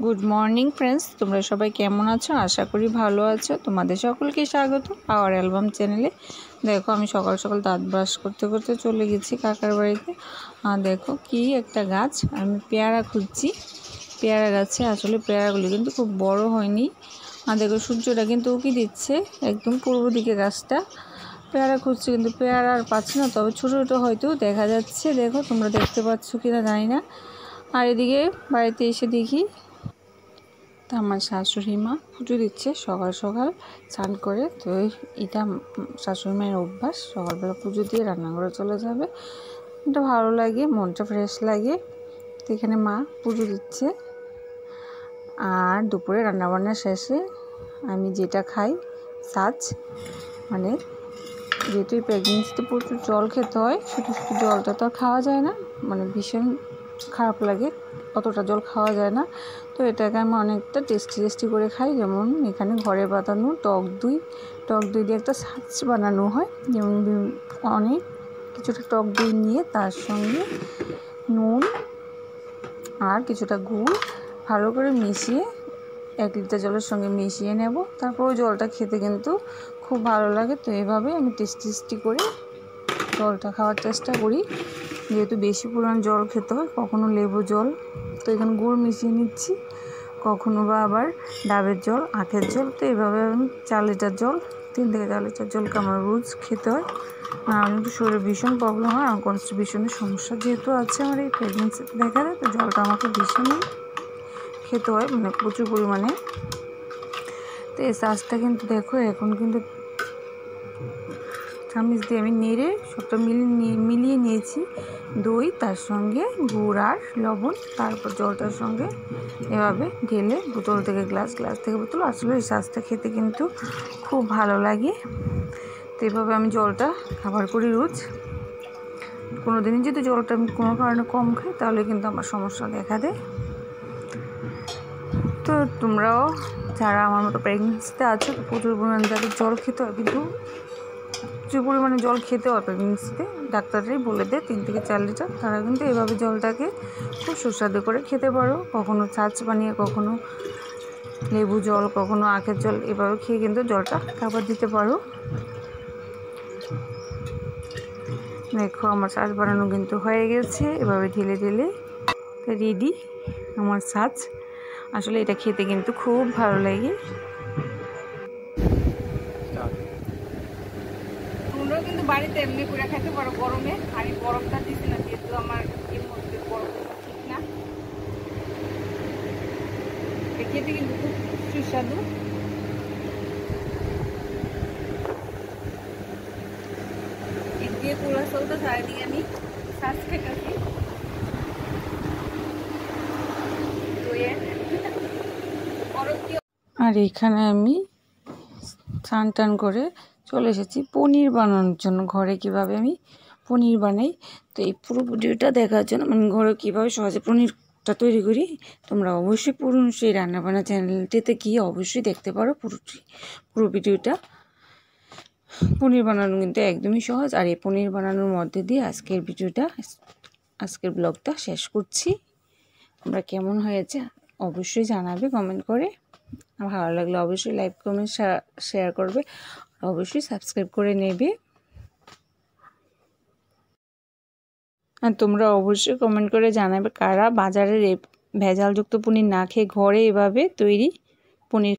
Good morning friends, তোমরা সবাই কেমন আছো? আশা করি ভালো আছো। তোমাদের সকলকে স্বাগত আওয়ার অ্যালবাম চ্যানেলে। দেখো, আমি সকাল সকাল দাঁত ব্রাশ করতে করতে চলে গেছি কাকার বাড়িতে। আর দেখো কি একটা গাছ, আমি পেয়ারা খুঁজছি। পেয়ারা গাছে আসলে পেয়ারাগুলি কিন্তু খুব বড় হয়নি। আর দেখো, সূর্যটা কিন্তু উঁকি দিচ্ছে একদম পূর্ব দিকে গাছটা। পেয়ারা খুঁজছি কিন্তু পেয়ারা আর পাচ্ছি না, তবে ছোটো ছোটো হয়তো দেখা যাচ্ছে। দেখো, তোমরা দেখতে পাচ্ছ কিনা জানি না। আর এদিকে বাড়িতে এসে দেখি তো আমার শাশুড়ি মা পুজো দিচ্ছে সকাল সকাল স্নান করে। তো এটা শাশুড়ি মায়ের অভ্যাস, সকালবেলা পুজো দিয়ে রান্নাঘরে চলে যাবে। এটা ভালো লাগে, মনটা ফ্রেশ লাগে। তো এখানে মা পুজো দিচ্ছে। আর দুপুরে রান্নাবান্না শেষে আমি যেটা খাই সাজ, মানে যেহেতু প্রেগনেন্সিতে প্রচুর জল খেতে হয়, শুধু শুধু জলটা তো আর খাওয়া যায় না, মানে ভীষণ খারাপ লাগে, অতটা জল খাওয়া যায় না। তো এটাকে আমি অনেকটা টেস্টি করে খাই। যেমন এখানে ঘরে বানানো টক দই দিয়ে একটা সাজ বানানো হয়। যেমন অনেক কিছুটা টক দই নিয়ে তার সঙ্গে নুন আর কিছুটা গুড় ভালো করে মিশিয়ে 1 লিটার জলের সঙ্গে মিশিয়ে নেব। তারপর ওই জলটা খেতে কিন্তু খুব ভালো লাগে। তো এভাবে আমি টেস্টি করে জলটা খাওয়ার চেষ্টা করি। যেহেতু বেশি পরিমাণ জল খেতে হয়, কখনো লেবু জল, তো এখানে গুড় মিশিয়ে নিচ্ছি, কখনো বা আবার ডাবের জল, আখের জল। তো এভাবে আমি 4 লিটার জল, 3 থেকে 4 লিটার জলকে আমার রোজ খেতে হয়। আর কিন্তু শরীরে ভীষণ প্রবলেম হয়, আমার কনস্টিপেশনের সমস্যা যেহেতু আছে, আমার এই প্রেগনেন্সিতে দেখা যায়। তো জলটা আমাকে ভীষণই খেতে হয়, মানে প্রচুর পরিমাণে। তো এই সাজটা কিন্তু দেখো এখন কিন্তু চামচ দিয়ে আমি নেড়ে সবটা মিলিয়ে নিয়েছি। দই, তার সঙ্গে গুড় আর লবণ, তারপর জলটার সঙ্গে এভাবে ঢেলে বোতল থেকে গ্লাস থেকে বোতল। আসলে এই সাজটা খেতে কিন্তু খুব ভালো লাগে। তো এভাবে আমি জলটা খাবার করি রোজ। কোনো দিনই যদি জলটা আমি কোনো কারণে কম খাই, তাহলে কিন্তু আমার সমস্যা দেখা দেয়। তো তোমরাও যারা আমার মতো প্রেগনেন্সিতে আছো, প্রচুর পরিমাণে যাদের জল খেতে হয়, কিন্তু প্রচুর পরিমাণে জল খেতে হয় প্রেগনেন্সিতে, ডাক্তাররাই বলে দেয় 3 থেকে 4 লিটার। তারা কিন্তু এভাবে জলটাকে খুব সুস্বাদু করে খেতে পারো। কখনো ছাঁচ বানিয়ে, কখনো লেবু জল, কখনো আখের জল, এভাবে খেয়ে কিন্তু জলটা খাবার দিতে পারো। দেখো, আমার ছাঁচ বানানো কিন্তু হয়ে গেছে। এভাবে ঢেলে রেডি আমার ছাঁচ। আসলে এটা খেতে কিন্তু খুব ভালো লাগে। তোমরাও কিন্তু বাড়িতে এমনি করে খেতে পারো গরমে। আমি বরফটা দিচ্ছি না, যেহেতু আমার এর মধ্যে বরফ ঠিক না। খেতে কিন্তু খুব সুস্বাদু। এর দিয়ে পোড়া চলতে চারিদিকে আমি শ্বাস খেতেছি। আর এখানে আমি স্নান টান করে চলে এসেছি পনির বানানোর জন্য। ঘরে কিভাবে আমি পনির বানাই, তো এই পুরো ভিডিওটা দেখার জন্য, মানে ঘরে কীভাবে সহজে পনিরটা তৈরি করি, তোমরা অবশ্যই সেই রান্নাবান্না চ্যানেলটিতে গিয়ে অবশ্যই দেখতে পারো পুরো ভিডিওটা। পনির বানানো কিন্তু একদমই সহজ। আর এই পনির বানানোর মধ্যে দিয়ে আজকের ব্লগটা শেষ করছি। তোমরা কেমন হয়েছে অবশ্যই জানাবে কমেন্ট করে। ভালো লাগলে অবশ্যই লাইক, কমেন্ট, শেয়ার করবে। অবশ্যই সাবস্ক্রাইব করে নেবে। আর তোমরা অবশ্যই কমেন্ট করে জানাবে কারা বাজারের ভেজালযুক্ত পনির না খেয়ে ঘরে এভাবে তৈরি পনির